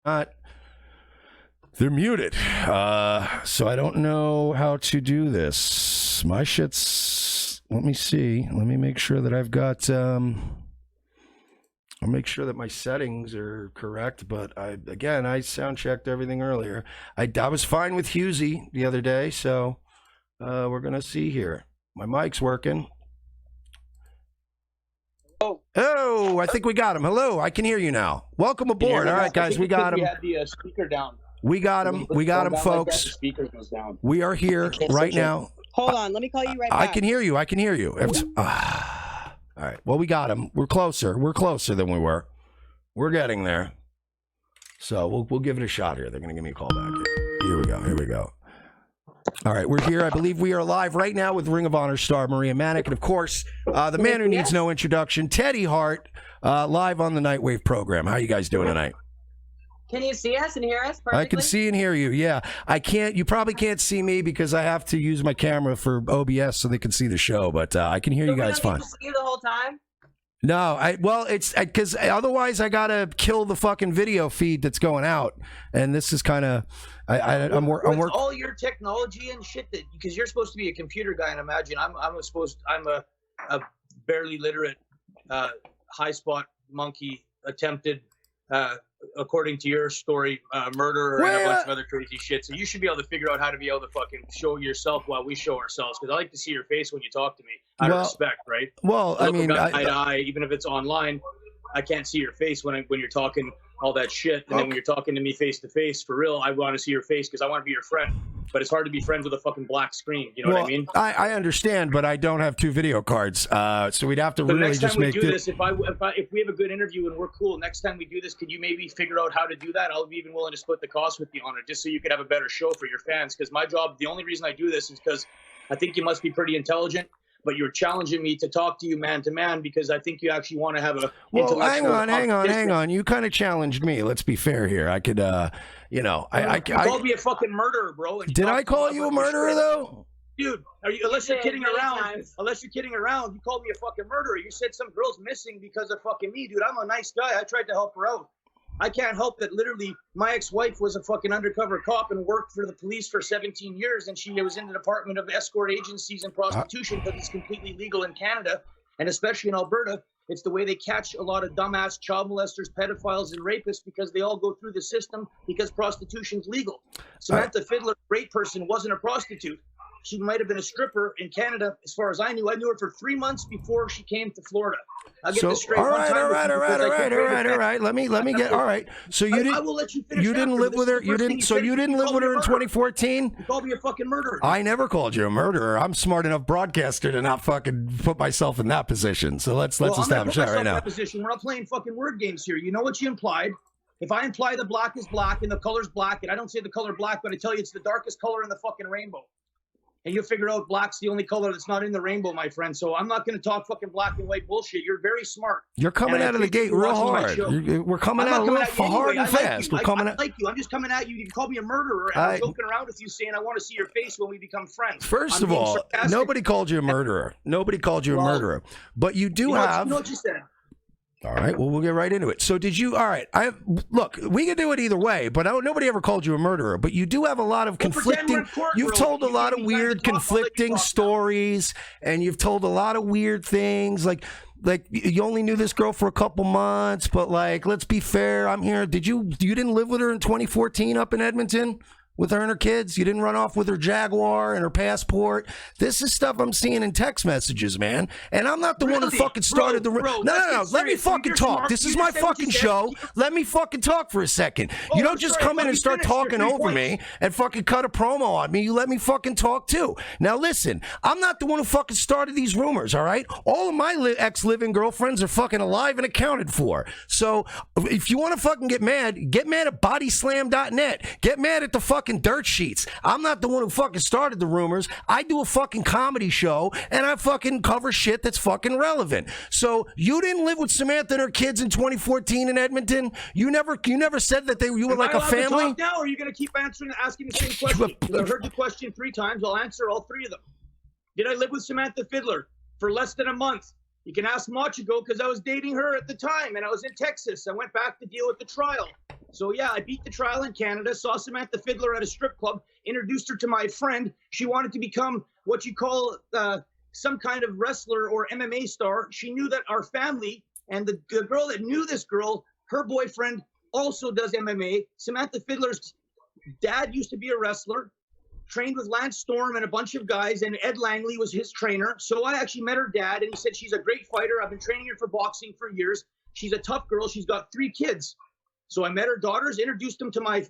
They're muted. So I don't know how to do this. My shit's... Let me see. Let me make sure that I've got... I'll make sure that my settings are correct, but I sound checked everything earlier. I was fine with Husey the other day, so we're going to see here. My mic's working. Oh, I think we got him. Hello, I can hear you now. Welcome aboard. All right, guys, we got him. We had the speaker down. We got him. We got him, folks. Like the speaker goes down. We are here right now. Hold on, let me call you right back. I can hear you. I can hear you. All right. Well, we got him. We're closer. We're closer than we were. We're getting there. So we'll give it a shot here. They're going to give me a call back. Here we go. Here we go. All right, we're here. I believe we are live right now with Ring of Honor star Maria Manic, and of course, the man who needs no introduction, Teddy Hart, live on the Nightwave program. How you guys doing tonight? Can you see us and hear us perfectly? I can see and hear you, yeah. I can't, you probably can't see me because I have to use my camera for OBS so they can see the show, but I can hear you guys fine. Get to see you the whole time? No, it's because otherwise I gotta kill the fucking video feed that's going out, and this is kind of I'm working all your technology and shit that because you're supposed to be a computer guy, and imagine I'm a barely literate high spot monkey attempted according to your story murderer and a bunch of other crazy shit. So you should be able to figure out how to be able to fucking show yourself while we show ourselves, because I like to see your face when you talk to me out of respect, right? Well, I mean, eye to eye, even if it's online, I can't see your face when you're talking all that shit, and then when you're talking to me face to face for real, I want to see your face because I want to be your friend. But it's hard to be friends with a fucking black screen. You know what I mean? I understand, but I don't have 2 video cards, so we'd have to really just make this. If we have a good interview and we're cool, next time we do this, could you maybe figure out how to do that? I'll be even willing to split the cost with you on it, just so you could have a better show for your fans. Because my job, the only reason I do this is because I think you must be pretty intelligent. But you're challenging me to talk to you man to man because I think you actually want to have a intellectual hang on. You kind of challenged me. Let's be fair here. I could, you called me a fucking murderer, bro. Did I call you a murderer though? Dude, unless you're kidding around, you called me a fucking murderer. You said some girl's missing because of fucking me, dude. I'm a nice guy. I tried to help her out. I can't help that literally my ex-wife was a fucking undercover cop and worked for the police for 17 years, and she was in the Department of Escort Agencies and Prostitution because it's completely legal in Canada, and especially in Alberta. It's the way they catch a lot of dumbass child molesters, pedophiles, and rapists because they all go through the system because prostitution's legal. Samantha Fiddler, great person, wasn't a prostitute. She might have been a stripper in Canada, as far as I knew. I knew her for 3 months before she came to Florida. I'll get this straight. All right. Let me get. All right. So you didn't. I will let you finish. You didn't live with her. You didn't. So you didn't live with her in 2014. You called me a fucking murderer. I never called you a murderer. I'm smart enough broadcaster to not fucking put myself in that position. So let's establish that right now. We're not playing fucking word games here. You know what you implied. If I imply the black is black and the color's black, and I don't say the color black, but I tell you it's the darkest color in the fucking rainbow. And you'll figure out black's the only color that's not in the rainbow, my friend. So I'm not going to talk fucking black and white bullshit. You're very smart. You're coming out of the gate real hard. We're coming out a little hard and fast. I like you. I'm just coming at you. You can call me a murderer. And I'm joking around with you saying I want to see your face when we become friends. First of all, nobody called you a murderer. Nobody called you a murderer. But you do have... You know what you said? All right, well, we'll get right into it. So did you, all right, look, we can do it either way, but nobody ever called you a murderer, but you do have a lot of conflicting, you've told a lot of weird conflicting stories, and you've told a lot of weird things, like you only knew this girl for a couple months, but like, let's be fair, I'm here, you didn't live with her in 2014 up in Edmonton? With her and her kids? You didn't run off with her Jaguar and her passport? This is stuff I'm seeing in text messages, man. And I'm not the one who fucking started No. Let me fucking talk. This is my fucking show. Let me fucking talk for a second. You don't just come in and start talking over me and fucking cut a promo on me. You let me fucking talk too. Now listen, I'm not the one who fucking started these rumors, all right? All of my ex-living girlfriends are fucking alive and accounted for. So if you want to fucking get mad at bodyslam.net. Get mad at the fucking dirt sheets. I'm not the one who fucking started the rumors. I do a fucking comedy show and I fucking cover shit that's fucking relevant. So you didn't live with Samantha and her kids in 2014 in Edmonton? You never said that you were like a family? Talk now, or are you going to keep asking the same question? I've heard the question 3 times. I'll answer all 3 of them. Did I live with Samantha Fiddler for less than a month? You can ask Machiko because I was dating her at the time and I was in Texas. I went back to deal with the trial. So yeah, I beat the trial in Canada, saw Samantha Fiddler at a strip club, introduced her to my friend. She wanted to become what you call some kind of wrestler or MMA star. She knew that our family and the girl that knew this girl, her boyfriend also does MMA. Samantha Fiddler's dad used to be a wrestler, trained with Lance Storm and a bunch of guys, and Ed Langley was his trainer. So I actually met her dad, and he said she's a great fighter. I've been training her for boxing for years. She's a tough girl. She's got 3 kids. So I met her daughters, introduced them to my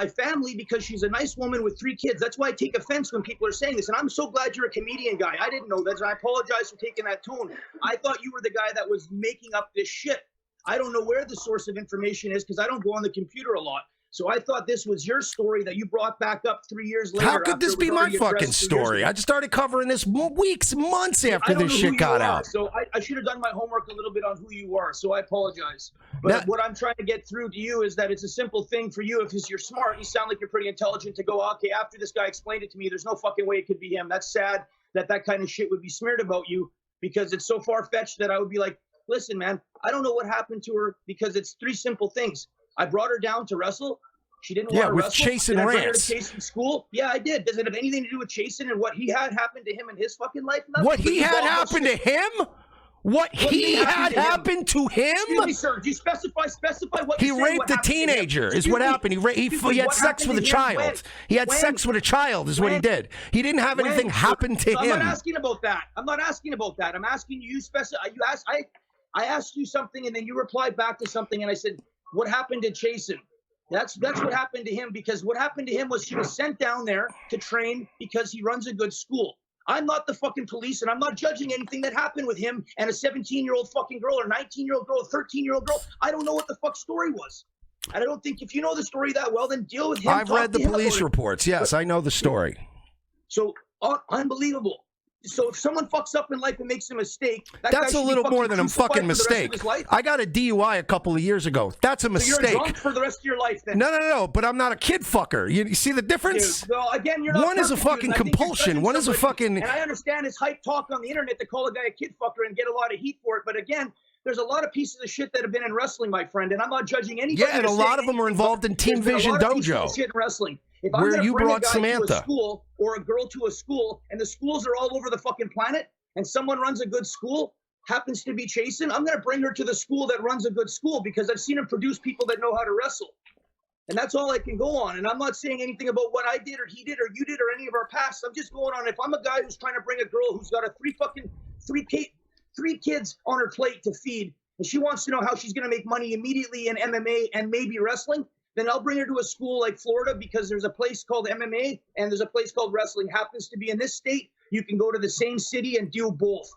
family because she's a nice woman with 3 kids. That's why I take offense when people are saying this. And I'm so glad you're a comedian guy. I didn't know that. So I apologize for taking that tone. I thought you were the guy that was making up this shit. I don't know where the source of information is because I don't go on the computer a lot. So I thought this was your story that you brought back up 3 years later. How could this be my fucking story? I just started covering this weeks, months after this shit got out. So I should have done my homework a little bit on who you are. So I apologize. But what I'm trying to get through to you is that it's a simple thing for you. If you're smart, you sound like you're pretty intelligent to go, okay, after this guy explained it to me, there's no fucking way it could be him. That's sad that that kind of shit would be smeared about you because it's so far-fetched that I would be like, listen, man, I don't know what happened to her because it's 3 simple things. I brought her down to wrestle. She didn't want to wrestle. Yeah, with Chasyn Rance. Chasyn school? Yeah, I did. Does it have anything to do with Chasyn and what he had happened to him in his fucking life? Nothing. What he had happened to him? What he had happened to him? Excuse me, sir. Do you specify what he raped a teenager is what happened. He had sex with a child. He had sex with a child is what he did. He didn't have anything happen to him. I'm not asking about that. I'm asking you specify. I asked you something and then you replied back to something and I said, what happened to Chasyn? That's what happened to him because what happened to him was she was sent down there to train because he runs a good school. I'm not the fucking police and I'm not judging anything that happened with him and a 17-year-old fucking girl or 19-year-old girl, 13-year-old girl. I don't know what the fuck story was. And I don't think if you know the story that well, then deal with him. I've read the police reports. Yes, I know the story. So unbelievable. So if someone fucks up in life and makes a mistake, that's a little more than a fucking mistake. I got a DUI a couple of years ago. That's a mistake. So you're drunk for the rest of your life then? No. But I'm not a kid fucker. You see the difference? Dude, well, again, you're not. One is a fucking compulsion. One is a fucking. And I understand it's hype talk on the internet to call a guy a kid fucker and get a lot of heat for it. But again, there's a lot of pieces of shit that have been in wrestling, my friend, and I'm not judging anybody. Yeah, and a lot of them are involved in Team Vision Dojo. Shit in wrestling. If where you brought Samantha to a school or a girl to a school, and the schools are all over the fucking planet, and someone runs a good school, happens to be Chasyn, I'm going to bring her to the school that runs a good school because I've seen him produce people that know how to wrestle. And that's all I can go on. And I'm not saying anything about what I did or he did or you did or any of our past. I'm just going on. If I'm a guy who's trying to bring a girl who's got three kids on her plate to feed, and she wants to know how she's going to make money immediately in MMA and maybe wrestling, then I'll bring her to a school like Florida because there's a place called MMA and there's a place called wrestling. Happens to be in this state. You can go to the same city and do both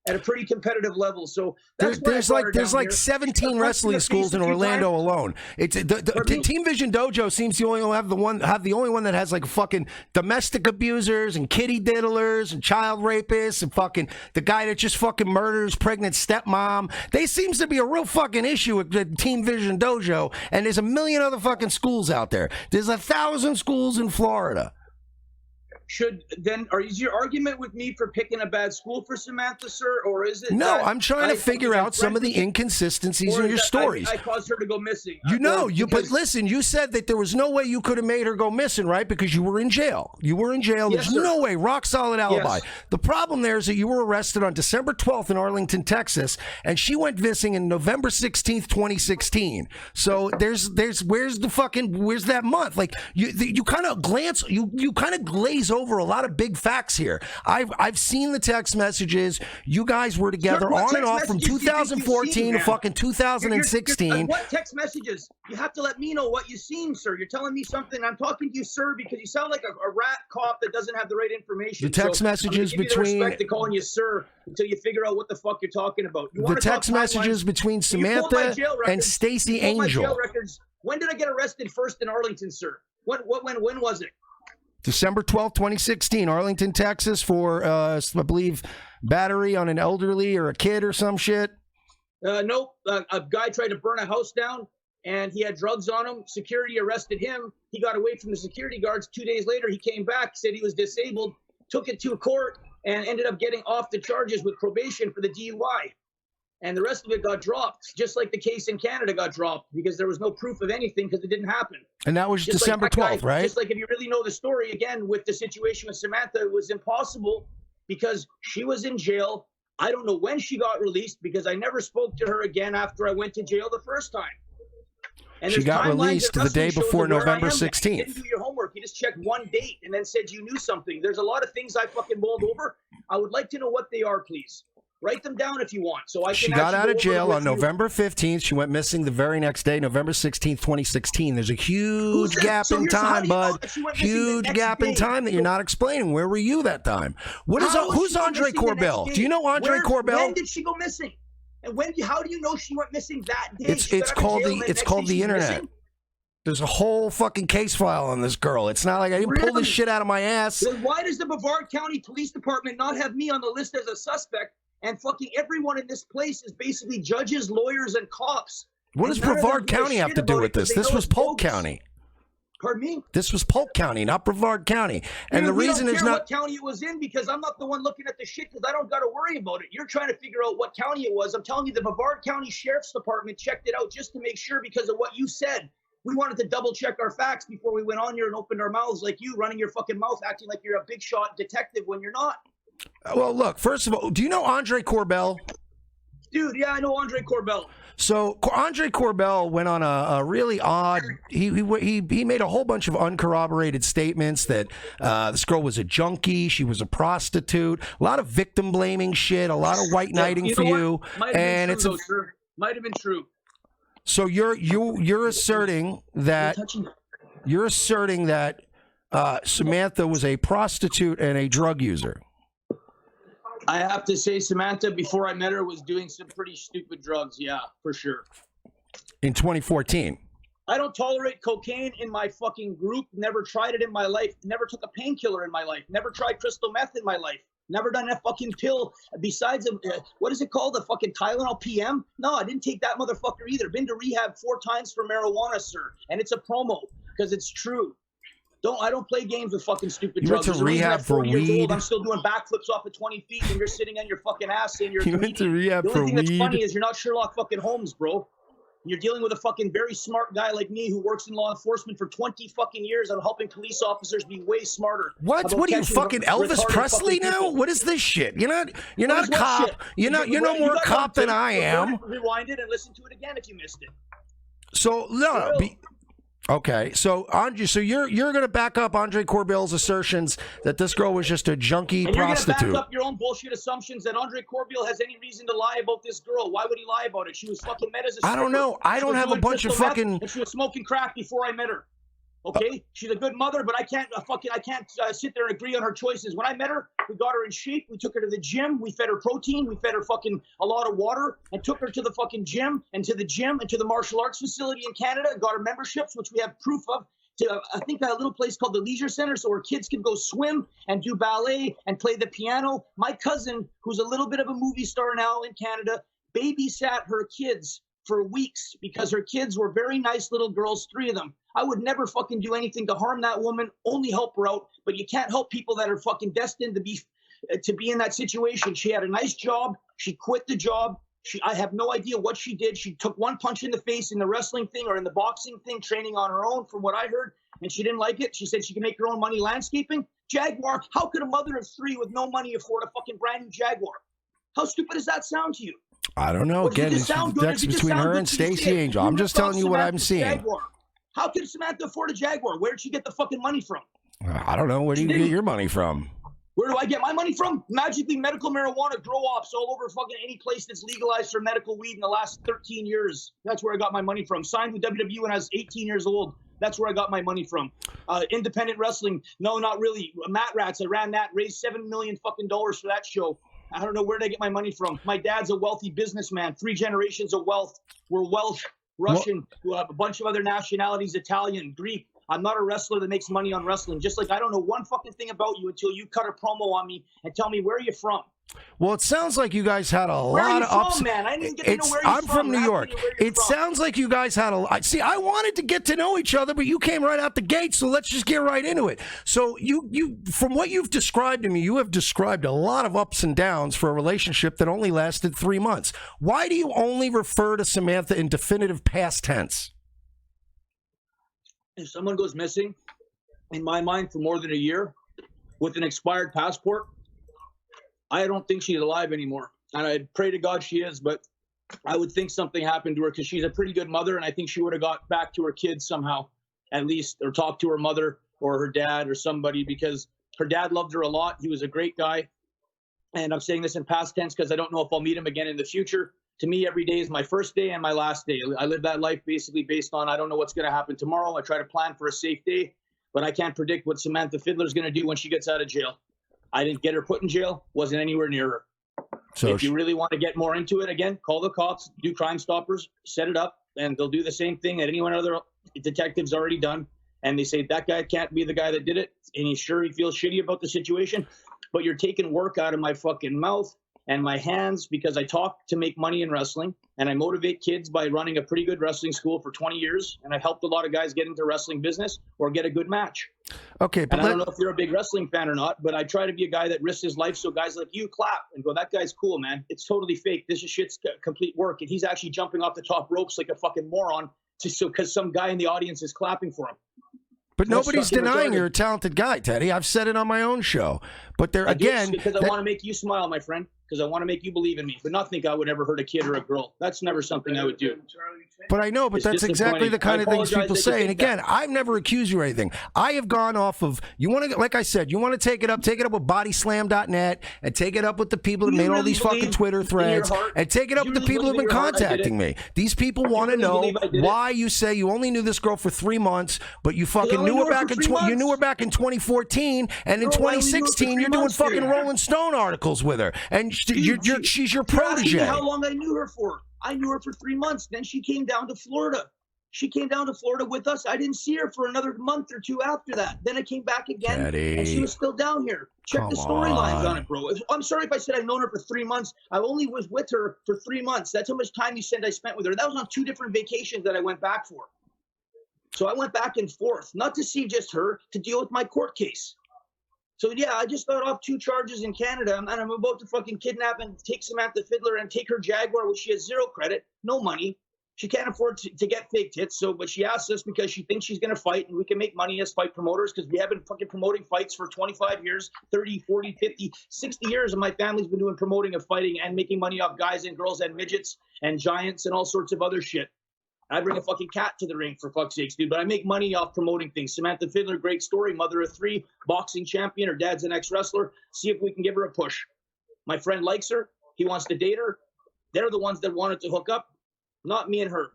at a pretty competitive level. So that's there's like 17 wrestling schools in Orlando alone. It's the Team Vision Dojo seems to only have the only one that has like fucking domestic abusers and kitty diddlers and child rapists and fucking the guy that just fucking murders pregnant stepmom. They seems to be a real fucking issue with the Team Vision Dojo, and there's a million other fucking schools out there. There's 1,000 schools in Florida. Is your argument with me for picking a bad school for Samantha, sir, or is it? No, I'm trying to figure out some of the inconsistencies in your stories. I caused her to go missing. But listen, you said that there was no way you could have made her go missing, right? Because you were in jail. You were in jail. There's no way. Rock solid alibi. Yes. The problem there is that you were arrested on December 12th in Arlington, Texas, and she went missing in November 16th, 2016. So where's that month? Like you kind of glaze over a lot of big facts here. I've seen the text messages. You guys were together on and off from 2014 to fucking 2016. What text messages? You have to let me know what you've seen, sir. You're telling me something. I'm talking to you, sir, because you sound like a rat cop that doesn't have the right information. The text messages between. I'm respect to calling you sir until you figure out what the fuck you're talking about. The text messages between Samantha and Stacy Angel. When did I get arrested first in Arlington, sir? When was it? December 12th, 2016, Arlington, Texas, for, I believe, battery on an elderly or a kid or some shit. Nope. A guy tried to burn a house down, and he had drugs on him. Security arrested him. He got away from the security guards. 2 days later, he came back, said he was disabled, took it to a court. and ended up getting off the charges with probation for the DUI. And the rest of it got dropped, just like the case in Canada got dropped because there was no proof of anything because it didn't happen. And that was just December like that 12th, right? Just like if you really know the story, again, with the situation with Samantha, it was impossible because she was in jail. I don't know when she got released because I never spoke to her again after I went to jail the first time. And she got released the day before November 16th. You didn't do your homework. You just checked one date and then said you knew something. There's a lot of things I fucking mulled over. I would like to know what they are, please. Write them down if you want. So I can. She got out of jail on November 15th. She went missing the very next day, November 16th, 2016. There's a huge gap in time, bud. Huge gap in time that you're not explaining. Where were you that time? Who's Andre Corbell? Do you know Andre Corbell? When did she go missing? And how do you know she went missing that day? It's called the internet. Missing? There's a whole fucking case file on this girl. It's not like I didn't pull this shit out of my ass. Then why does the Brevard County Police Department not have me on the list as a suspect? And fucking everyone in this place is basically judges, lawyers, and cops. What does Brevard County have to do with this? This was Polk County. Pardon me? This was Polk County, not Brevard County. And the reason is not what county it was in because I'm not the one looking at the shit because I don't got to worry about it. You're trying to figure out what county it was. I'm telling you, the Brevard County Sheriff's Department checked it out just to make sure because of what you said. We wanted to double check our facts before we went on here and opened our mouths like you, running your fucking mouth, acting like you're a big shot detective when you're not. Well, look, first of all, do you know Andre Corbell? Dude, yeah, I know Andre Corbell. So Andre Corbell went on a really odd. He made a whole bunch of uncorroborated statements that this girl was a junkie, she was a prostitute, a lot of victim blaming shit, a lot of white knighting for you, and it's might have been true. So you're asserting that Samantha was a prostitute and a drug user. I have to say, Samantha, before I met her, was doing some pretty stupid drugs. Yeah, for sure. In 2014. I don't tolerate cocaine in my fucking group. Never tried it in my life. Never took a painkiller in my life. Never tried crystal meth in my life. Never done a fucking pill besides what is it called? A fucking Tylenol PM? No, I didn't take that motherfucker either. Been to rehab 4 times for marijuana, sir. And it's a promo because it's true. I don't play games with fucking stupid drugs. You went to rehab for weed? Old, I'm still doing backflips off of 20 feet and you're sitting on your fucking ass saying you're You went to rehab for weed? The only thing that's funny is you're not Sherlock fucking Holmes, bro. You're dealing with a fucking very smart guy like me who works in law enforcement for 20 fucking years on helping police officers be way smarter. What are you, fucking Elvis Presley now? What is this shit? You're not a cop. Shit? You're no more a cop than I am. Rewind it and listen to it again if you missed it. So no. Okay, so Andre, you're going to back up Andre Corbell's assertions that this girl was just a junkie prostitute. You're going to back up your own bullshit assumptions that Andre Corbell has any reason to lie about this girl. Why would he lie about it? She was fucking met as a stripper. I don't know. I don't have a bunch of fucking. And she was smoking crack before I met her. Okay, she's a good mother, but I can't sit there and agree on her choices. When I met her, we got her in shape. We took her to the gym. We fed her protein. We fed her fucking a lot of water, and took her to the fucking gym and to the martial arts facility in Canada. Got her memberships, which we have proof of. To I think a little place called the Leisure Center, so her kids could go swim and do ballet and play the piano. My cousin, who's a little bit of a movie star now in Canada, babysat her kids for weeks because her kids were very nice little girls, 3 of them. I would never fucking do anything to harm that woman, only help her out. But you can't help people that are fucking destined to be in that situation. She had a nice job. She quit the job. I have no idea what she did. She took 1 punch in the face in the wrestling thing or in the boxing thing, training on her own, from what I heard. And she didn't like it. She said she could make her own money landscaping. Jaguar, how could a mother of 3 with no money afford a fucking brand new Jaguar? How stupid does that sound to you? I don't know. Again, it's next between her and Stacy Angel. I'm just telling you what I'm seeing. Jaguar. How can Samantha afford a Jaguar? Where did she get the fucking money from? I don't know. Where do you get your money from? Where do I get my money from? Magically, medical marijuana grow-ops all over fucking any place that's legalized for medical weed in the last 13 years. That's where I got my money from. Signed with WWE when I was 18 years old. That's where I got my money from. Independent wrestling. No, not really. Mat Rats. I ran that. Raised $7 million fucking dollars for that show. I don't know where did I get my money from. My dad's a wealthy businessman. 3 generations of wealth. We're Welsh, Russian, a bunch of other nationalities, Italian, Greek. I'm not a wrestler that makes money on wrestling. Just like I don't know one fucking thing about you until you cut a promo on me and tell me where you're from. Well, it sounds like you guys had a lot of ups. Man? I didn't get to know where you're I'm from New York. It sounds like you guys had a. See, I wanted to get to know each other, but you came right out the gate. So let's just get right into it. So you, from what you've described to me, you have described a lot of ups and downs for a relationship that only lasted 3 months. Why do you only refer to Samantha in definitive past tense? If someone goes missing, in my mind, for more than a year, with an expired passport, I don't think she's alive anymore. And I pray to God she is, but I would think something happened to her because she's a pretty good mother, and I think she would have got back to her kids somehow, at least, or talked to her mother or her dad or somebody, because her dad loved her a lot. He was a great guy. And I'm saying this in past tense because I don't know if I'll meet him again in the future. To me, every day is my first day and my last day. I live that life basically based on I don't know what's going to happen tomorrow. I try to plan for a safe day, but I can't predict what Samantha Fiddler is going to do when she gets out of jail. I didn't get her put in jail, wasn't anywhere near her. So if you really want to get more into it, again, call the cops, do Crime Stoppers, set it up, and they'll do the same thing that anyone other detective's already done. And they say, that guy can't be the guy that did it, and he's sure he feels shitty about the situation, but you're taking work out of my fucking mouth and my hands because I talk to make money in wrestling, and I motivate kids by running a pretty good wrestling school for 20 years, and I've helped a lot of guys get into wrestling business or get a good match. Okay, but and I don't know if you're a big wrestling fan or not, but I try to be a guy that risks his life so guys like you clap and go, that guy's cool, man. It's totally fake. This is shit's complete work, and he's actually jumping off the top ropes like a fucking moron because some guy in the audience is clapping for him. But nobody's denying you're a talented guy, Teddy. I've said it on my own show. But there again, because I want to make you smile, my friend. Because I want to make you believe in me, but not think I would ever hurt a kid or a girl. That's never something I would do. But I know, but that's exactly the kind of things people say. And again, I've never accused you of anything. I have gone off of, you want to, like I said, you want to take it up with bodyslam.net and take it up with the people that made all these fucking Twitter threads and take it up with the people who have been contacting me. These people want to know why you say you only knew this girl for 3 months, but you fucking knew her back in 2014, and in 2016 you're doing fucking Rolling Stone articles with her. And she's your protege. How long I knew her for? I knew her for 3 months. Then she came down to Florida. She came down to Florida with us. I didn't see her for another month or two after that. Then I came back again, and she was still down here. Check the storylines on it, bro. I'm sorry if I said I've known her for 3 months. I only was with her for 3 months. That's how much time you said I spent with her. That was on 2 different vacations that I went back for. So I went back and forth, not to see just her, to deal with my court case. So, yeah, I just got off 2 charges in Canada, and I'm about to fucking kidnap and take Samantha Fiddler and take her Jaguar, which she has 0 credit, no money. She can't afford to get fake tits, but she asks us because she thinks she's going to fight, and we can make money as fight promoters because we have been fucking promoting fights for 25 years, 30, 40, 50, 60 years, and my family's been doing promoting of fighting and making money off guys and girls and midgets and giants and all sorts of other shit. I bring a fucking cat to the ring, for fuck's sakes, dude. But I make money off promoting things. Samantha Fiddler, great story. Mother of 3, boxing champion. Her dad's an ex-wrestler. See if we can give her a push. My friend likes her. He wants to date her. They're the ones that wanted to hook up, not me and her.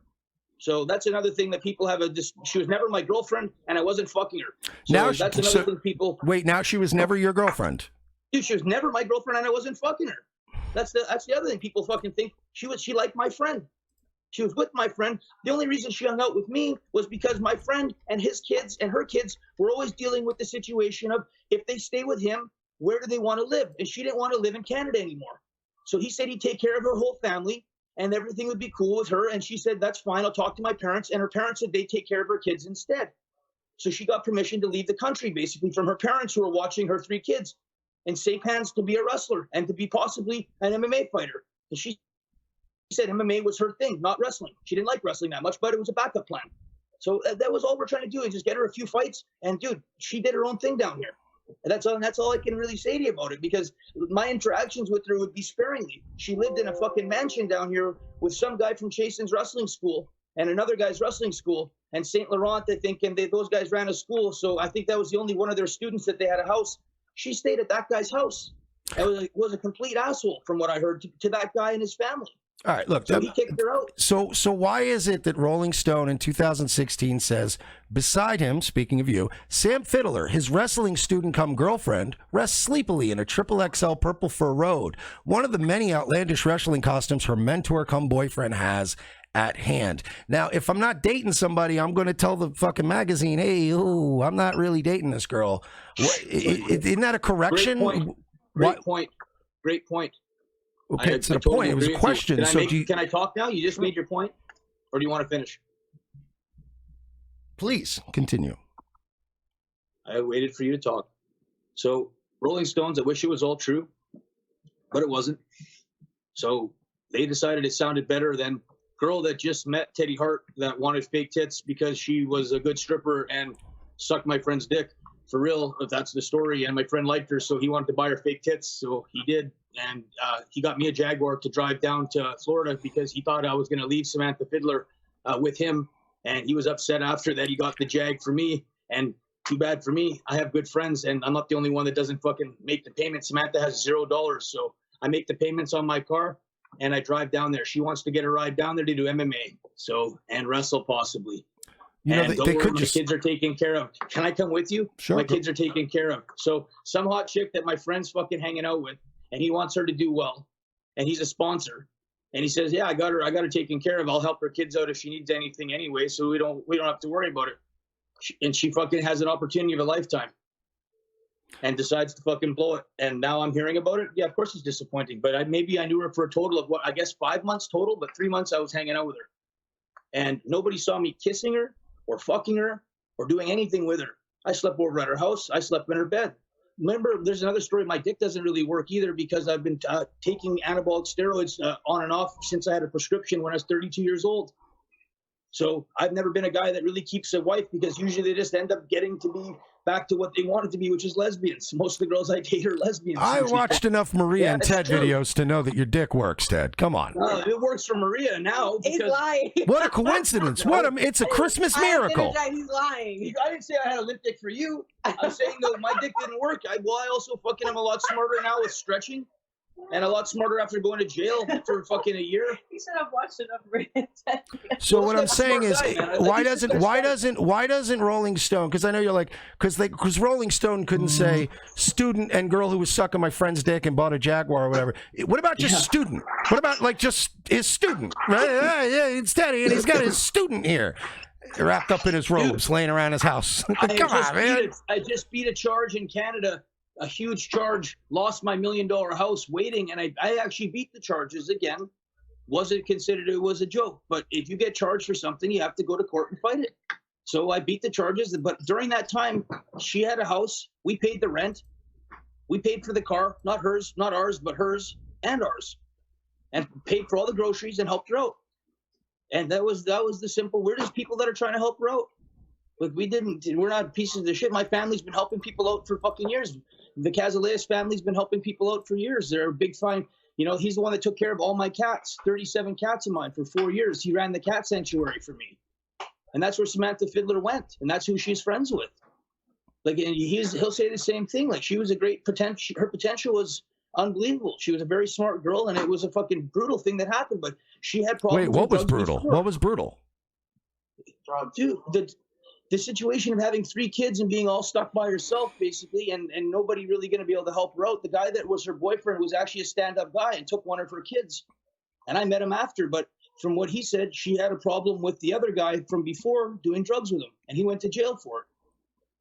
So that's another thing that people have she was never my girlfriend, and I wasn't fucking her. So now that's another thing people... Wait, now she was never your girlfriend? Dude, she was never my girlfriend, and I wasn't fucking her. That's the other thing people fucking think. She liked my friend. She was with my friend. The only reason she hung out with me was because my friend and his kids and her kids were always dealing with the situation of if they stay with him, where do they want to live? And she didn't want to live in Canada anymore. So he said he'd take care of her whole family and everything would be cool with her. And she said, that's fine. I'll talk to my parents. And her parents said they'd take care of her kids instead. So she got permission to leave the country, basically, from her parents who were watching her 3 kids in safe hands to be a wrestler and to be possibly an MMA fighter. And she said MMA was her thing, not wrestling. She didn't like wrestling that much, but it was a backup plan. So that was all we're trying to do, is just get her a few fights. And dude, she did her own thing down here. And that's all I can really say to you about it, because my interactions with her would be sparingly. She lived in a fucking mansion down here with some guy from Chasyn's wrestling school and another guy's wrestling school and St. Laurent, I think, and those guys ran a school. So I think that was the only one of their students that they had a house. She stayed at that guy's house. It was a complete asshole, from what I heard, to that guy and his family. All right, look. So he kicked her out. So why is it that Rolling Stone in 2016 says, beside him, speaking of you, Sam Fiddler, his wrestling student cum girlfriend, rests sleepily in a XXL purple fur robe, one of the many outlandish wrestling costumes her mentor cum boyfriend has at hand. Now, if I'm not dating somebody, I'm going to tell the fucking magazine, hey, I'm not really dating this girl. Isn't that a correction? Great point. Great point. Okay, it's the point. It was a question. Can I talk now? You just made your point, or do you want to finish? Please continue. I waited for you to talk. So, Rolling Stones, I wish it was all true, but it wasn't. So they decided it sounded better than girl that just met Teddy Hart that wanted fake tits because she was a good stripper and sucked my friend's dick. For real, if that's the story. And my friend liked her, so he wanted to buy her fake tits. So he did. And he got me a Jaguar to drive down to Florida because he thought I was going to leave Samantha Fiddler with him. And he was upset after that he got the Jag for me. And too bad for me. I have good friends, and I'm not the only one that doesn't fucking make the payment. Samantha has $0. So I make the payments on my car, and I drive down there. She wants to get a ride down there to do MMA, and wrestle possibly. You know, they could my kids are taken care of. Can I come with you? Sure. My kids are taken care of. So some hot chick that my friend's fucking hanging out with, and he wants her to do well, and he's a sponsor, and he says, "Yeah, I got her taken care of. I'll help her kids out if she needs anything anyway, so we don't have to worry about it." And she fucking has an opportunity of a lifetime, and decides to fucking blow it. And now I'm hearing about it. Yeah, of course it's disappointing. But maybe I knew her for a total of 5 months total, but 3 months I was hanging out with her, and nobody saw me kissing her or fucking her or doing anything with her. I slept over at her house. I slept in her bed. Remember, there's another story. My dick doesn't really work either because I've been taking anabolic steroids on and off since I had a prescription when I was 32 years old. So I've never been a guy that really keeps a wife because usually they just end up getting to be back to what they wanted to be, which is lesbians. Most of the girls I date are lesbians. I watched enough Maria and Ted videos to know that your dick works, Ted. Come on. It works for Maria now. He's lying. What a coincidence. It's a Christmas miracle. He's lying. I didn't say I had a limp dick for you. I'm saying that my dick didn't work. I also fucking am a lot smarter now with stretching. And a lot smarter after going to jail for fucking a year. He said I've watched enough Maria and Ted. So what I'm saying is, why doesn't Rolling Stone? Because I know you're like, because Rolling Stone couldn't say student and girl who was sucking my friend's dick and bought a Jaguar or whatever. What about just student? What about just his student? Right? Yeah, it's Teddy, and he's got his student here, wrapped up in his robes, laying around his house. Come on, man. I just beat a charge in Canada. A huge charge, lost my $1 million house waiting, and I actually beat the charges again. Wasn't considered it was a joke, but if you get charged for something, you have to go to court and fight it. So I beat the charges, but during that time, she had a house. We paid the rent. We paid for the car, not hers, not ours, but hers and ours, and paid for all the groceries and helped her out. And that was the simple. We're just people that are trying to help her out. But we're not pieces of shit. My family's been helping people out for fucking years. The Cazalet family's been helping people out for years. They're a big fine. You know, he's the one that took care of all my cats, 37 cats of mine for 4 years. He ran the cat sanctuary for me. And that's where Samantha Fiddler went. And that's who she's friends with. Like, and he'll say the same thing. Like, she was a great potential. Her potential was unbelievable. She was a very smart girl, and it was a fucking brutal thing that happened. But she had problems. Wait, what was brutal? Before. What was brutal? Dude, the situation of having 3 kids and being all stuck by herself, basically, and nobody really going to be able to help her out. The guy that was her boyfriend was actually a stand-up guy and took one of her kids. And I met him after, but from what he said, she had a problem with the other guy from before doing drugs with him, and he went to jail for it.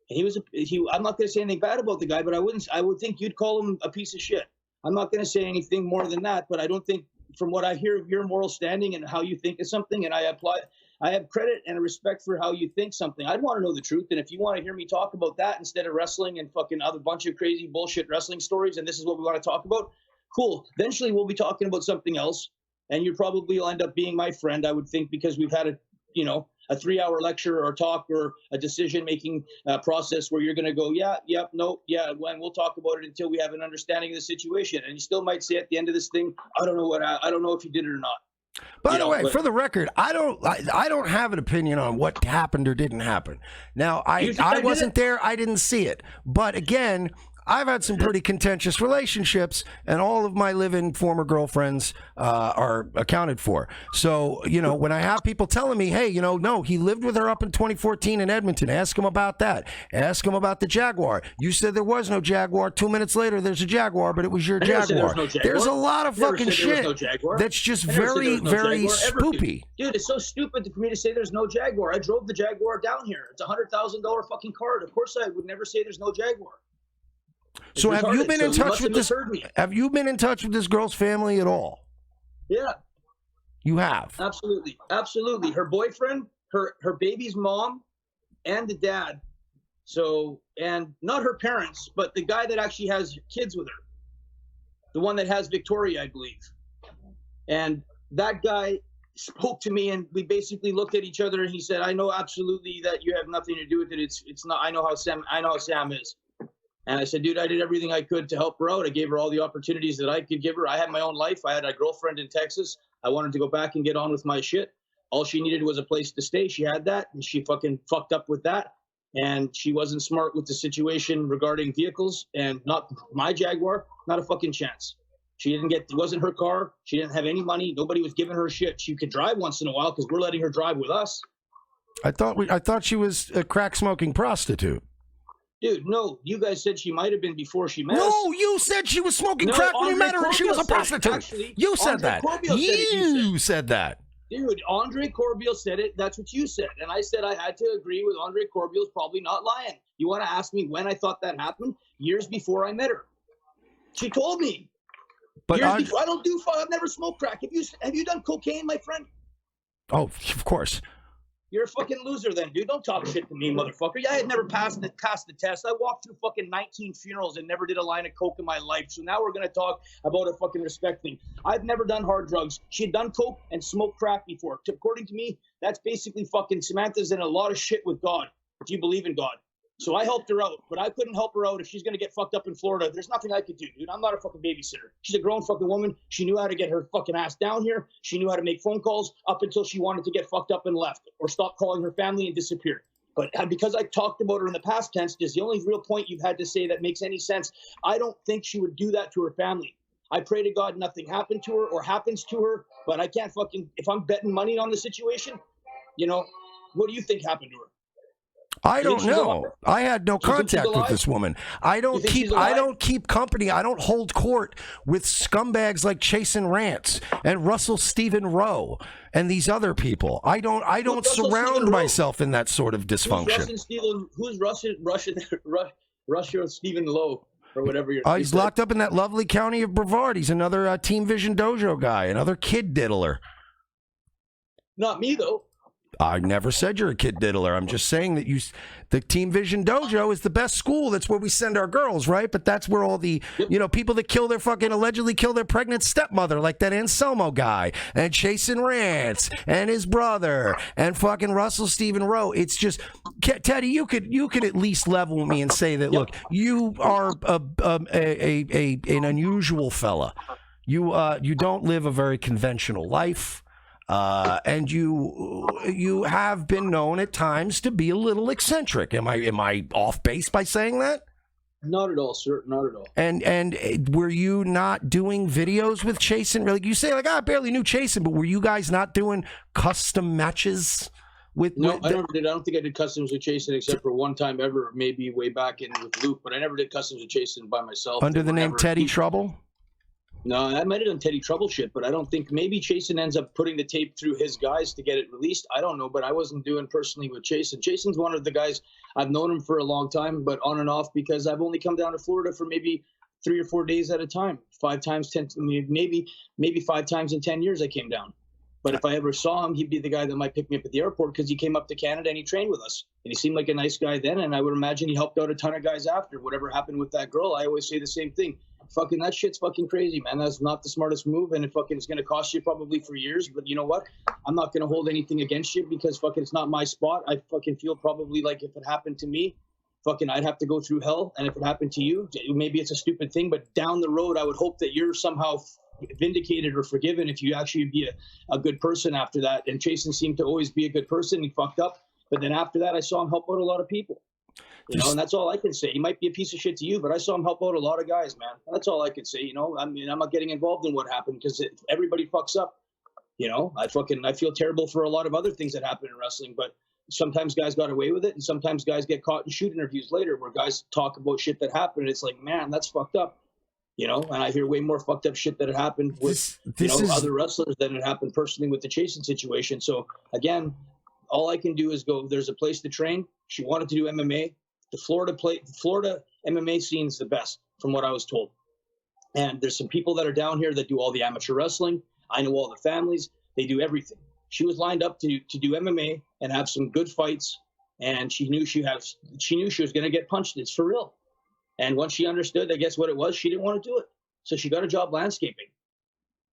And I'm not going to say anything bad about the guy, but I would think you'd call him a piece of shit. I'm not going to say anything more than that, but I don't think, from what I hear of your moral standing and how you think of something, and I have credit and respect for how you think something. I'd want to know the truth. And if you want to hear me talk about that instead of wrestling and fucking other bunch of crazy bullshit wrestling stories, and this is what we want to talk about, cool. Eventually we'll be talking about something else. And you probably will end up being my friend, I would think, because we've had a 3-hour lecture or talk or a decision-making process where you're going to go, yeah, yep, no, yeah, and we'll talk about it until we have an understanding of the situation. And you still might say at the end of this thing, I don't know if you did it or not. By the way, for the record, I don't have an opinion on what happened or didn't happen. Now, I wasn't there. I didn't see it. But again, I've had some pretty contentious relationships, and all of my live-in former girlfriends are accounted for. So, when I have people telling me, hey, no, he lived with her up in 2014 in Edmonton. Ask him about that. Ask him about the Jaguar. You said there was no Jaguar. 2 minutes later, there's a Jaguar, but it was your Jaguar. There's a lot of fucking shit that's just very, very spoopy. Dude, it's so stupid for me to say there's no Jaguar. I drove the Jaguar down here. It's a $100,000 fucking car. Of course I would never say there's no Jaguar. So have you been in touch with this? Have you been in touch with this girl's family at all? Yeah. You have? Absolutely. Absolutely. Her boyfriend, her baby's mom, and the dad. So, and not her parents, but the guy that actually has kids with her. The one that has Victoria, I believe. And that guy spoke to me, and we basically looked at each other, and he said, I know absolutely that you have nothing to do with it. It's not, I know how Sam is. And I said, dude, I did everything I could to help her out. I gave her all the opportunities that I could give her. I had my own life. I had a girlfriend in Texas. I wanted to go back and get on with my shit. All she needed was a place to stay. She had that, and she fucking fucked up with that. And she wasn't smart with the situation regarding vehicles, and not my Jaguar, not a fucking chance. She didn't get, it wasn't her car. She didn't have any money. Nobody was giving her shit. She could drive once in a while because we're letting her drive with us. I thought she was a crack smoking prostitute. Dude, no, you guys said she might have been before she met us. No, you said she was smoking crack when you met her and she was a prostitute. Actually, you said that. You said that. Dude, Andre Corbeil said it. That's what you said. And I said I had to agree with Andre Corbeil's probably not lying. You want to ask me when I thought that happened? Years before I met her. She told me. But years before, I've never smoked crack. Have you done cocaine, my friend? Oh, of course. You're a fucking loser then, dude. Don't talk shit to me, motherfucker. Yeah, I had never passed the test. I walked through fucking 19 funerals and never did a line of coke in my life. So now we're going to talk about a fucking respect thing. I've never done hard drugs. She had done coke and smoked crack before. According to me, that's basically fucking Samantha's in a lot of shit with God, if you believe in God. So I helped her out, but I couldn't help her out if she's going to get fucked up in Florida. There's nothing I could do, dude. I'm not a fucking babysitter. She's a grown fucking woman. She knew how to get her fucking ass down here. She knew how to make phone calls up until she wanted to get fucked up and left or stop calling her family and disappear. But because I talked about her in the past tense, is the only real point you've had to say that makes any sense. I don't think she would do that to her family. I pray to God nothing happened to her or happens to her, but I can't fucking, if I'm betting money on the situation, you know, what do you think happened to her? I don't know. I had no contact with this woman. I don't keep company. I don't hold court with scumbags like Chasyn Rance and Russell Stephen Rowe and these other people. I don't surround myself in that sort of dysfunction. Who's Russian Stephen Lowe or whatever you're he's locked up in that lovely county of Brevard. He's another Team Vision Dojo guy, another kid diddler. Not me though. I never said you're a kid diddler. I'm just saying that the Team Vision Dojo is the best school. That's where we send our girls, right? But that's where all the, people that allegedly kill their pregnant stepmother, like that Anselmo guy, and Chasyn Rance, and his brother, and fucking Russell Stephen Rowe. It's just, Teddy, you could at least level with me and say that, look, you are an unusual fella. You don't live a very conventional life. And you have been known at times to be a little eccentric. Am I off base by saying that? Not at all, sir. Not at all. And were you not doing videos with Chasyn? Like you say, like I barely knew Chasyn, but were you guys not doing custom matches with? No, I never did. I don't think I did customs with Chasyn except for one time ever, maybe way back in with Luke. But I never did customs with Chasyn by myself. Under the name Teddy Trouble. No, I might have done Teddy Trouble shit, but I don't think maybe Chasyn ends up putting the tape through his guys to get it released. I don't know, but I wasn't doing personally with Chasyn. Chasyn's one of the guys, I've known him for a long time, but on and off because I've only come down to Florida for maybe 3 or 4 days at a time. 5 times, 10, maybe 5 times in 10 years I came down. But if I ever saw him, he'd be the guy that might pick me up at the airport because he came up to Canada and he trained with us. And he seemed like a nice guy then, and I would imagine he helped out a ton of guys after. Whatever happened with that girl, I always say the same thing. Fucking that shit's fucking crazy, man. That's not the smartest move, and it's gonna cost you probably for years. But you know what? I'm not gonna hold anything against you because fucking it's not my spot. I fucking feel probably like if it happened to me, fucking I'd have to go through hell. And if it happened to you, maybe it's a stupid thing, but down the road, I would hope that you're somehow vindicated or forgiven if you actually be a good person after that. And Chasyn seemed to always be a good person. He fucked up, but then after that, I saw him help out a lot of people. And that's all I can say. He might be a piece of shit to you, but I saw him help out a lot of guys, man. That's all I can say. I mean, I'm not getting involved in what happened because everybody fucks up. I feel terrible for a lot of other things that happen in wrestling, but sometimes guys got away with it, and sometimes guys get caught in shoot interviews later where guys talk about shit that happened. And it's like, man, that's fucked up. And I hear way more fucked up shit that had happened with other wrestlers than it happened personally with the Chasyn situation. So again, all I can do is go. There's a place to train. She wanted to do MMA. The Florida MMA scene's the best, from what I was told. And there's some people that are down here that do all the amateur wrestling. I know all the families. They do everything. She was lined up to do MMA and have some good fights, and she knew she was going to get punched. It's for real. And once she understood, I guess what it was, she didn't want to do it. So she got a job landscaping,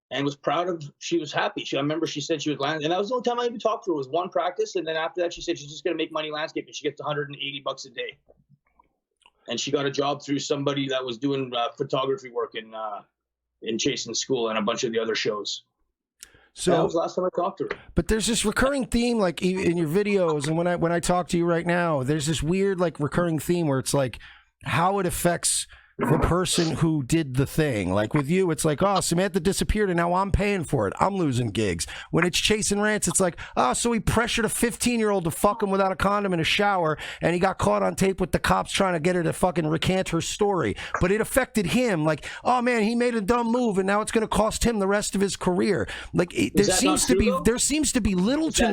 and was proud of. She was happy. I remember she said she was and that was the only time I even talked to her. It was one practice, and then after that, she said she's just going to make money landscaping. She gets $180 a day, and she got a job through somebody that was doing photography work in Chasyn school and a bunch of the other shows. So that was the last time I talked to her. But there's this recurring theme, like in your videos, and when I talk to you right now, there's this weird like recurring theme where it's like how it affects the person who did the thing. Like with you, it's like, oh, Samantha disappeared and now I'm paying for it. I'm losing gigs. When it's Chasyn Rance, it's like, oh, so he pressured a 15-year-old to fuck him without a condom in a shower, and he got caught on tape with the cops trying to get her to fucking recant her story. But it affected him. Like, oh man, he made a dumb move and now it's going to cost him the rest of his career. Like there seems to be little to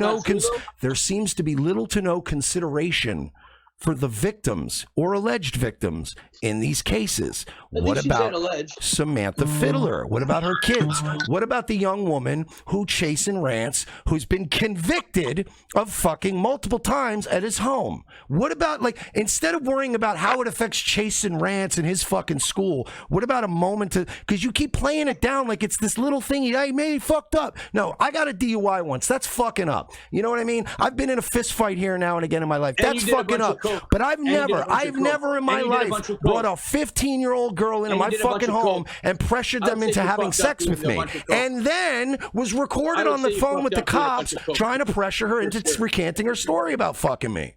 no consideration for the victims or alleged victims in these cases. What about Samantha Fiddler? What about her kids? What about the young woman who Chasyn Rance, who's been convicted of fucking multiple times at his home? What about, like, instead of worrying about how it affects Chasyn Rance and his fucking school, what about a moment to, because you keep playing it down like it's this little thing, he made fucked up. No, I got a DUI once. That's fucking up. You know what I mean? I've been in a fist fight here now and again in my life. That's fucking up. But I've never in my life brought a 15-year-old girl into my fucking home and pressured them into having sex with me, and then was recorded on the phone with the cops trying to pressure her into recanting her story about fucking me.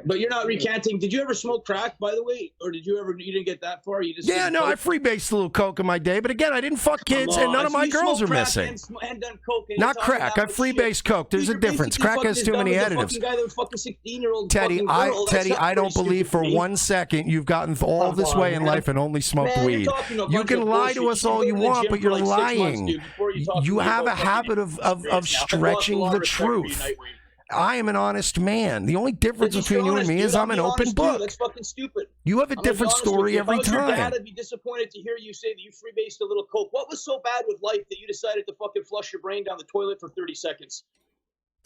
But you're not recanting. Did you ever smoke crack, by the way? Or you didn't get that far? You just I freebased a little coke in my day, but again, I didn't fuck kids, and none of my girls are missing. And done coke, and not crack. I freebased coke. There's a difference. Crack has too many additives. Teddy, I don't believe for 1 second you've gotten all this way in life and only smoked weed. You can lie to us all you want, but you're lying. You have a habit of stretching the truth. I am an honest man. The only difference between you and me is I'm an open book. That's fucking stupid. You have a different story every time. If I was your dad, I'd be disappointed to hear you say that you freebased a little coke. What was so bad with life that you decided to fucking flush your brain down the toilet for 30 seconds?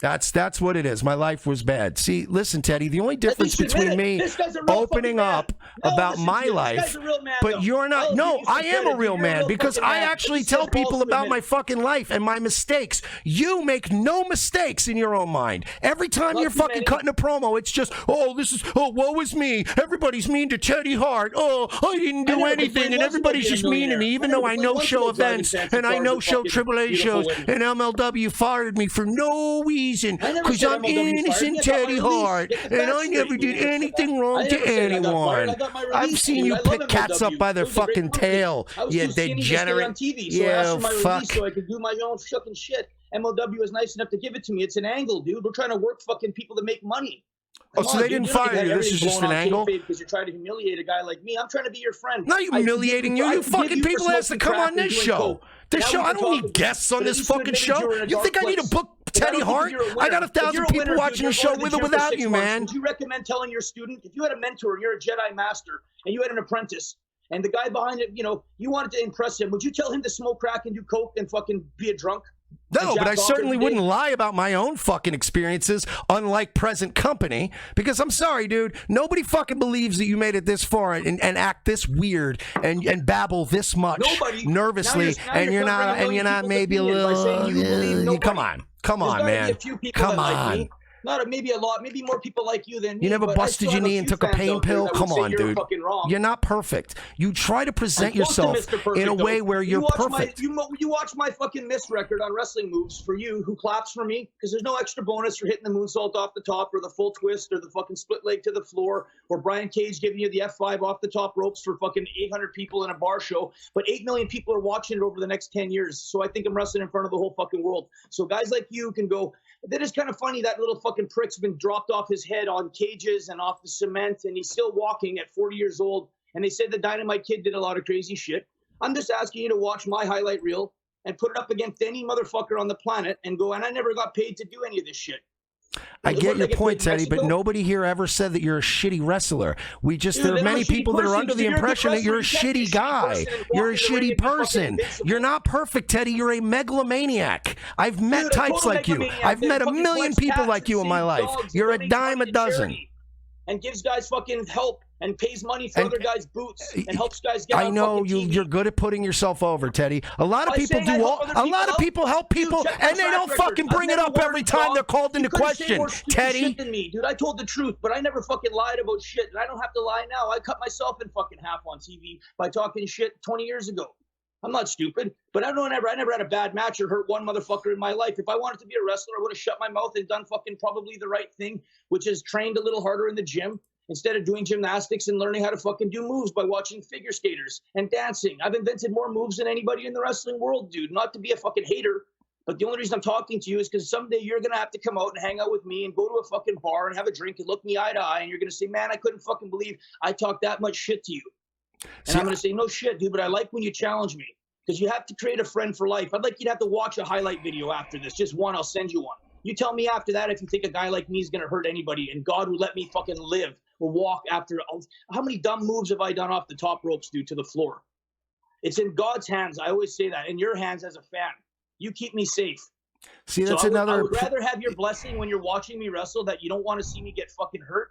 That's what it is. My life was bad. See, listen, Teddy, the only difference between me opening up about my life, but you're not. No, I am a real man because I actually tell people about my fucking life and my mistakes. You make no mistakes in your own mind. Every time you're fucking cutting a promo, it's just, woe is me. Everybody's mean to Teddy Hart. Oh, I didn't do anything, and everybody's just mean to me, even though I know show events and I know show AAA shows, and MLW fired me for no reason. Because I'm innocent Teddy Hart, and I never did anything wrong to anyone. I've seen you pick cats up by their fucking tail, you degenerate. Yeah, fuck. So I could do my own fucking shit. MLW was nice enough to give it to me. It's an angle, dude. We're trying to work fucking people to make money. So they didn't fire you. This is just an angle? Because you're trying to humiliate a guy like me. I'm trying to be your friend. Not humiliating you. You fucking people asked to come on this show. I don't need guests on this fucking show. You think I need to book Teddy Hart? I got 1,000 people watching the show with or without you, man. Would you recommend telling your student, if you had a mentor and you're a Jedi Master and you had an apprentice and the guy behind it, you wanted to impress him, would you tell him to smoke crack and do coke and fucking be a drunk? No, but I certainly wouldn't lie about my own fucking experiences, unlike present company, because I'm sorry, dude, nobody fucking believes that you made it this far and act this weird and babble this much nervously, and you're not maybe a little. Come on, man. Come on. Maybe more people like you than me. You never busted your knee and took a pain pill? Come on, dude. You're not perfect. You try to present yourself in a way where you're perfect. You watch my fucking miss record on wrestling moves for you, who claps for me, because there's no extra bonus for hitting the moonsault off the top or the full twist or the fucking split leg to the floor or Brian Cage giving you the F5 off the top ropes for fucking 800 people in a bar show. But 8 million people are watching it over the next 10 years. So I think I'm wrestling in front of the whole fucking world. So guys like you can go, that is kind of funny, that little fucking prick's been dropped off his head on cages and off the cement, and he's still walking at 40 years old. And they said the Dynamite Kid did a lot of crazy shit. I'm just asking you to watch my highlight reel and put it up against any motherfucker on the planet and go, and I never got paid to do any of this shit. I get your point, Teddy, but nobody here ever said that you're a shitty wrestler. There are many people that are under the impression that you're a shitty guy. You're a shitty person. You're not perfect, Teddy. You're a megalomaniac. I've met types like you. I've met a million people like you in my life. You're a dime a dozen. And gives guys fucking help and pays money for other guys' boots and helps guys get on. I know you're good at putting yourself over, Teddy. A lot of people do. A lot of people help people, and they don't fucking bring it up every time they're called into question, Teddy. Than me, dude. I told the truth, but I never fucking lied about shit, and I don't have to lie now. I cut myself in fucking half on TV by talking shit 20 years ago. I'm not stupid, but I never had a bad match or hurt one motherfucker in my life. If I wanted to be a wrestler, I would have shut my mouth and done fucking probably the right thing, which is trained a little harder in the gym instead of doing gymnastics and learning how to fucking do moves by watching figure skaters and dancing. I've invented more moves than anybody in the wrestling world, dude. Not to be a fucking hater, but the only reason I'm talking to you is because someday you're going to have to come out and hang out with me and go to a fucking bar and have a drink and look me eye to eye, and you're going to say, man, I couldn't fucking believe I talked that much shit to you. And I'm going to say, no shit, dude, but I like when you challenge me, because you have to create a friend for life. I'd like you to have to watch a highlight video after this. Just one, I'll send you one. You tell me after that if you think a guy like me is going to hurt anybody, and God will let me fucking live or walk after. How many dumb moves have I done off the top ropes, dude, to the floor? It's in God's hands. I always say that. In your hands as a fan. You keep me safe. See, that's I another. would rather have your blessing when you're watching me wrestle that you don't want to see me get fucking hurt.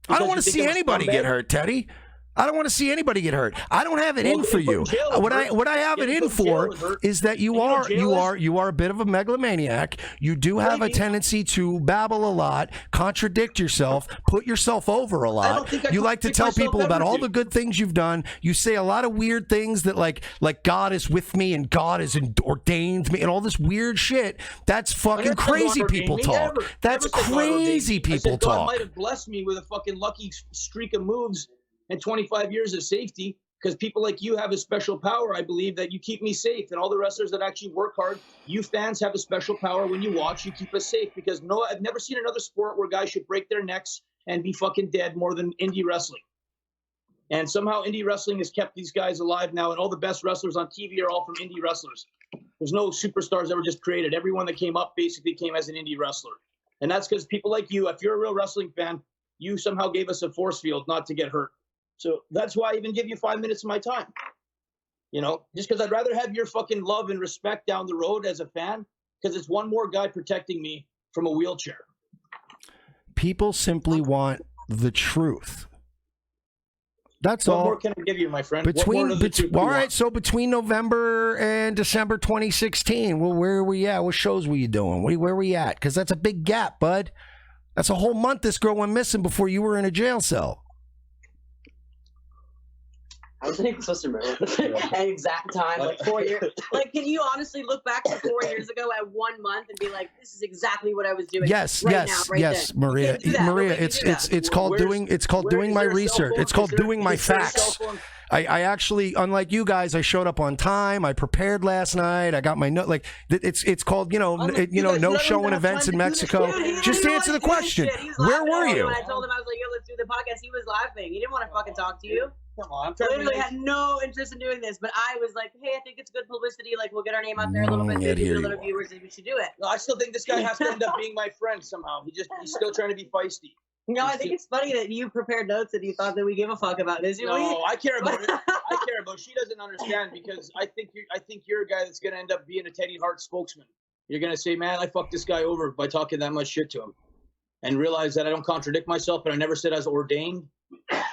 I don't want to see anybody get hurt, Teddy. I don't want to see anybody get hurt. I don't have it in for you. What I have it in for is that you are a bit of a megalomaniac. You do have a tendency to babble a lot, contradict yourself, put yourself over a lot. You like to tell people about all the good things you've done. You say a lot of weird things that like God is with me and God has ordained me and all this weird shit. That's fucking crazy people talk. That's crazy people talk. God might have blessed me with a fucking lucky streak of moves and 25 years of safety, because people like you have a special power. I believe that you keep me safe, and all the wrestlers that actually work hard, you fans have a special power. When you watch, you keep us safe, because I've never seen another sport where guys should break their necks and be fucking dead more than indie wrestling. And somehow indie wrestling has kept these guys alive now, and all the best wrestlers on TV are all from indie wrestlers. There's no superstars that were just created. Everyone that came up basically came as an indie wrestler. And that's because people like you, if you're a real wrestling fan, you somehow gave us a force field not to get hurt. So that's why I even give you 5 minutes of my time, just because I'd rather have your fucking love and respect down the road as a fan, because it's one more guy protecting me from a wheelchair. People simply want the truth. That's all. What more can I give you, my friend? All right, so between November and December 2016, well, where are we at? What shows were you doing? Where were we at? Because that's a big gap, bud. That's a whole month this girl went missing before you were in a jail cell. I wasn't even supposed to remember an exact time, like 4 years. Like, can you honestly look back to 4 years ago at 1 month and be like, "This is exactly what I was doing"? Yes, yes, Maria. Maria, it's called doing my research. It's called doing my facts. I actually, unlike you guys, I showed up on time. I prepared last night. I got my note. Like it's called no showing events in Mexico. Just to answer the question, where were you? When I told him I was like, "Yo, let's do the podcast," he was laughing. He didn't want to fucking talk to you. Come on, I literally had no interest in doing this, but I was like, "Hey, I think it's good publicity. Like, we'll get our name out there a little bit. Maybe a little viewers, and we should do it." No, I still think this guy has to end up being my friend somehow. He's still trying to be feisty. No, I think it's funny that you prepared notes and you thought that we give a fuck about this. No, I care about it. I care about it. She doesn't understand, because I think you're a guy that's going to end up being a Teddy Hart spokesman. You're going to say, man, I fucked this guy over by talking that much shit to him, and realize that I don't contradict myself, and I never said I was ordained.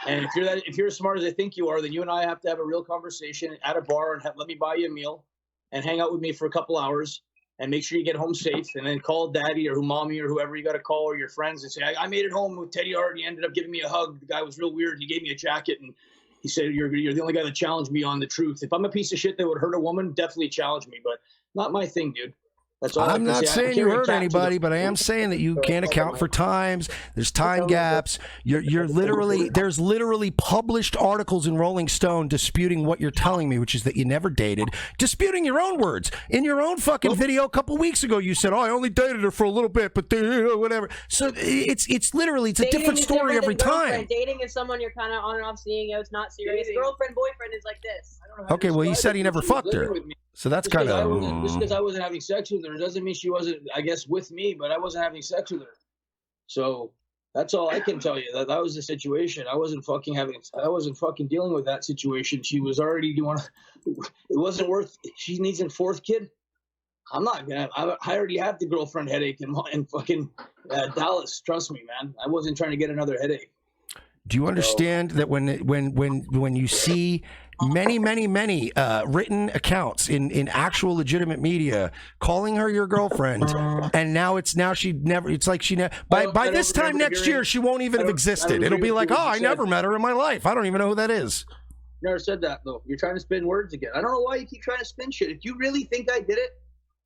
And if you're as smart as I think you are, then you and I have to have a real conversation at a bar and let me buy you a meal and hang out with me for a couple hours. And make sure you get home safe, and then call daddy or mommy or whoever you got to call, or your friends, and say, I made it home with Teddy Hart. He ended up giving me a hug. The guy was real weird. He gave me a jacket, and he said, you're the only guy that challenged me on the truth. If I'm a piece of shit that would hurt a woman, definitely challenge me, but not my thing, dude. That's all. I'm not saying you hurt anybody, but I am saying that you can't account for times. There's time gaps. There's literally published articles in Rolling Stone disputing what you're telling me, which is that you never dated, disputing your own words. In your own fucking video a couple weeks ago, you said, "Oh, I only dated her for a little bit, but whatever." So it's a different story every time. Dating is someone you're kind of on and off seeing. It's not serious. Girlfriend, boyfriend is like this. Okay, well, he said he never fucked her. So that's kind of... Just because I wasn't having sex with her doesn't mean she wasn't, I guess, with me, but I wasn't having sex with her. So that's all I can tell you. That was the situation. I wasn't fucking dealing with that situation. She was already doing. It wasn't worth. She needs a fourth kid. I'm not gonna. I already have the girlfriend headache in fucking Dallas. Trust me, man. I wasn't trying to get another headache. Do you understand that when you see many written accounts in actual legitimate media calling her your girlfriend, and now it's like she never by this time next year she won't even have existed. It'll be like, oh, I never met her in my life. I don't even know who that is. Never said that though. You're trying to spin words again. I don't know why you keep trying to spin shit. If you really think I did it.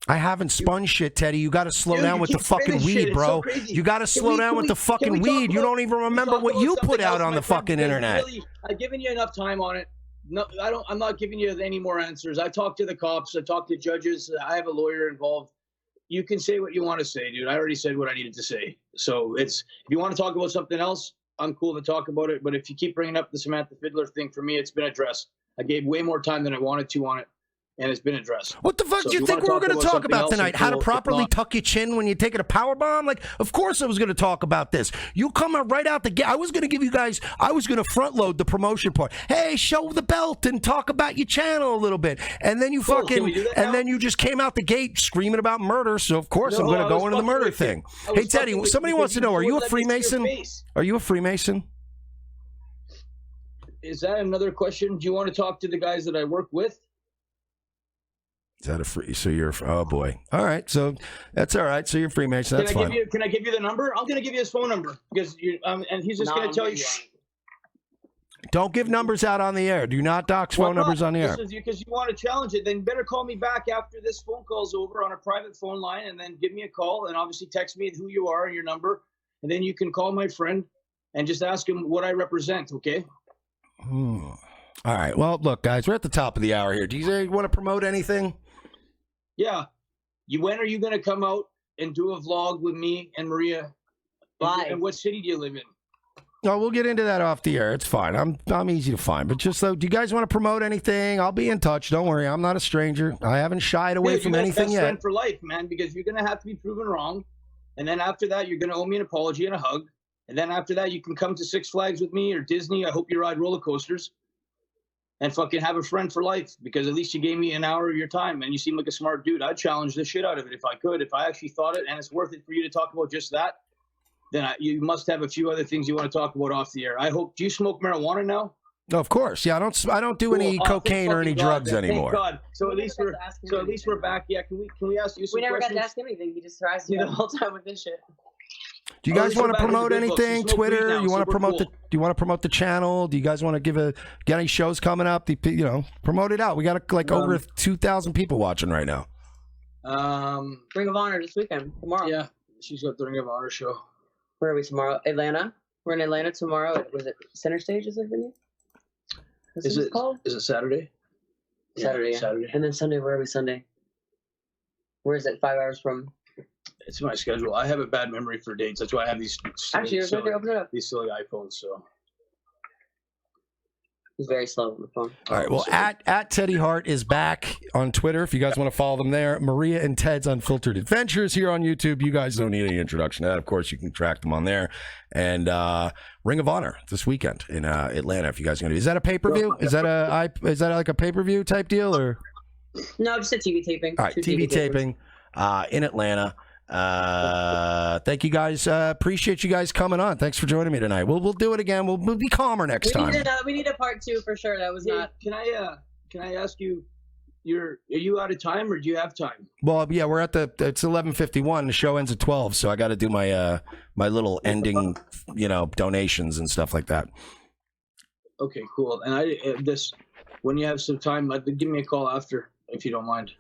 I haven't spun shit, Teddy. You got to slow down with the fucking weed, bro. So you got to slow down with the fucking weed. You don't even remember what you put out on the fucking internet. Really, I've given you enough time on it. No, I don't. I'm not giving you any more answers. I talked to the cops. I talked to judges. I have a lawyer involved. You can say what you want to say, dude. I already said what I needed to say. So if you want to talk about something else, I'm cool to talk about it. But if you keep bringing up the Samantha Fiddler thing, for me, it's been addressed. I gave way more time than I wanted to on it. And it's been addressed. What the fuck do you think we were going to talk about tonight? How to properly tuck your chin when you're taking a power bomb? Like, of course I was going to talk about this. You come right out the gate. I was going to give you guys, I was going to front load the promotion part. Hey, show the belt and talk about your channel a little bit. And then you and then you just came out the gate screaming about murder. So, of course, I'm going to go into the murder thing. Hey, Teddy, somebody wants to know, are you a Freemason? Are you a Freemason? Is that another question? Do you want to talk to the guys that I work with? Is that a free? So you're, oh boy. All right. So that's all right. So you're Freemason. That's fine. Can I give you the number? I'm going to give you his phone number because and he's just going to tell you. Don't give numbers out on the air. Do not dox phone numbers on the air. Because you want to challenge it, then better call me back after this phone call's over on a private phone line, and then give me a call and obviously text me who you are and your number, and then you can call my friend and just ask him what I represent. Okay. All right. Well, look, guys, we're at the top of the hour here. Do you want to promote anything? Yeah. When are you going to come out and do a vlog with me and Maria? And what city do you live in? No, we'll get into that off the air. It's fine. I'm easy to find. But just so, do you guys want to promote anything? I'll be in touch. Don't worry. I'm not a stranger. I haven't shied away from anything yet. Friend for life, man, because you're going to have to be proven wrong. And then after that, you're going to owe me an apology and a hug. And then after that, you can come to Six Flags with me or Disney. I hope you ride roller coasters. And fucking have a friend for life, because at least you gave me an hour of your time, and you seem like a smart dude. I'd challenge the shit out of it if I could. If I actually thought it, and it's worth it for you to talk about just that, then you must have a few other things you want to talk about off the air. I hope. Do you smoke marijuana now? No, of course. Yeah, I don't do any cocaine or any drugs anymore. Thank God. So at least we're back. Yeah, can we ask you some questions? We never got to ask him anything. He just tries to do the whole time with this shit. Do you guys want to promote anything? Twitter? You want to promote do you want to promote the channel? Do you guys want to get any shows coming up? Promote it out. We got over 2,000 people watching right now. Ring of Honor this weekend, tomorrow. Yeah, she's got the Ring of Honor show. Where are we tomorrow? Atlanta. We're in Atlanta tomorrow. Was it Center Stage? Is it venue? Is it called? Is it Saturday? Saturday. Yeah. Saturday. And then Sunday. Where are we Sunday? Where is it? 5 hours from? It's my schedule. I have a bad memory for dates. That's why I have these silly iPhones. So he's very slow on the phone. All right. Well, at Teddy Hart is back on Twitter. If you guys want to follow them there, Maria and Ted's Unfiltered Adventures here on YouTube. You guys don't need any introduction to that. Of course, you can track them on there. And Ring of Honor this weekend in Atlanta. If you guys are going to, is that a pay-per-view? Is that like a pay-per-view type deal or? No, just a TV taping. All right, TV taping in Atlanta. Thank you guys. Appreciate you guys coming on. Thanks for joining me tonight. We'll do it again. We'll be calmer next time. We need a part 2 for sure. That was not. Can I ask you? Are you out of time or do you have time? Well, yeah, we're at it's 11:51. The show ends at 12, so I got to do my my little ending, donations and stuff like that. Okay, cool. And when you have some time, give me a call after if you don't mind.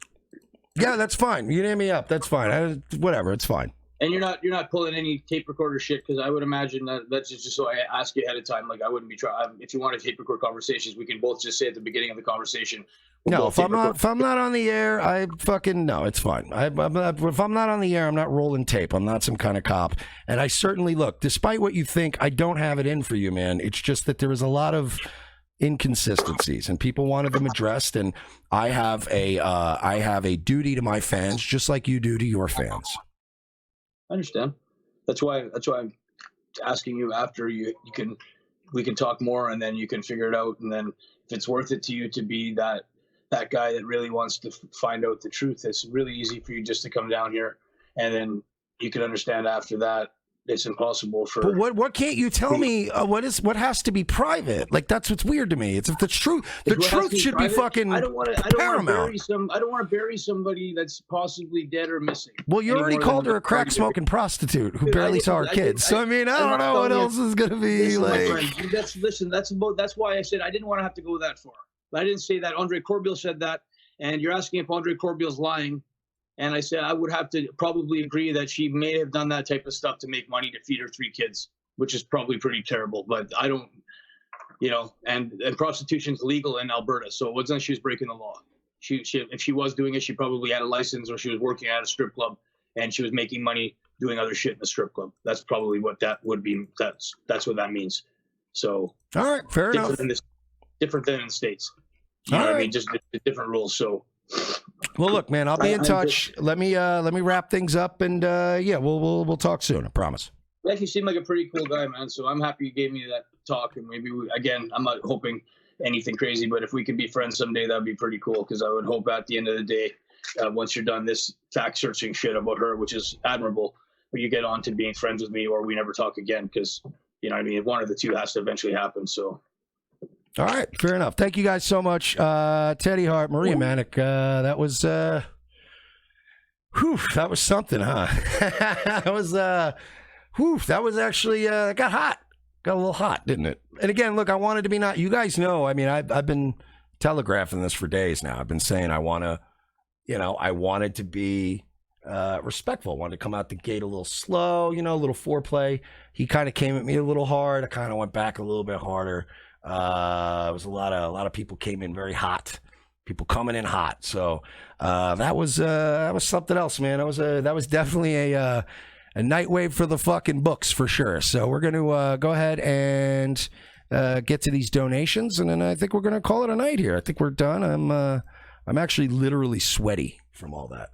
Yeah, that's fine. You name me up. That's fine. Whatever. It's fine. And you're not pulling any tape recorder shit, because I would imagine that's just so I ask you ahead of time. Like I wouldn't be trying. If you want to tape record conversations, we can both just say at the beginning of the conversation. No, if I'm not on the air, I fucking no. It's fine. If I'm not on the air, I'm not rolling tape. I'm not some kind of cop. And I certainly look. Despite what you think, I don't have it in for you, man. It's just that there is a lot of inconsistencies and people wanted them addressed, and I have a duty to my fans just like you do to your fans. I understand. That's why I'm asking you after we can talk more, and then you can figure it out. And then if it's worth it to you to be that guy that really wants to find out the truth, it's really easy for you just to come down here, and then you can understand after that it's impossible for. But what can't you tell me? What has to be private? Like, that's what's weird to me. It's if the truth should be fucking. I don't want to bury somebody that's possibly dead or missing. Well, you already called her a crack smoking prostitute who barely saw her kids. So I mean, I don't know what else is gonna be like. That's why I said I didn't want to have to go that far. I didn't say that. Andre Corbeil said that, and you're asking if Andre Corbeil's lying. And I said I would have to probably agree that she may have done that type of stuff to make money to feed her 3 kids, which is probably pretty terrible. But I don't, and prostitution's legal in Alberta, so it wasn't like she was breaking the law. She if she was doing it, she probably had a license, or she was working at a strip club and she was making money doing other shit in the strip club. That's probably what that would be. That's what that means. So all right, fair enough. Different than in the States. You know what I mean? Just different rules. So. Well, look, man, I'll be in touch. Let me wrap things up, and we'll talk soon. I promise. You seem like a pretty cool guy, man. So I'm happy you gave me that talk, and maybe I'm not hoping anything crazy, but if we could be friends someday, that'd be pretty cool. Because I would hope at the end of the day, once you're done this fact searching shit about her, which is admirable, but you get on to being friends with me, or we never talk again. Because one of the two has to eventually happen. So. All right, fair enough. Thank you guys so much. Teddy Hart, Maria Manic. That was that was something, huh? that was actually got hot. Got a little hot, didn't it? And again, look, I wanted to be you guys know, I mean, I've been telegraphing this for days now. I've been saying I wanted to be respectful. I wanted to come out the gate a little slow, a little foreplay. He kind of came at me a little hard. I kind of went back a little bit harder. It was a lot of people came in very hot, people coming in hot. So that was something else, man. That was definitely a Nightwave for the fucking books for sure. So we're going to go ahead and get to these donations, and then I think we're going to call it a night here. I think we're done. I'm actually literally sweaty from all that.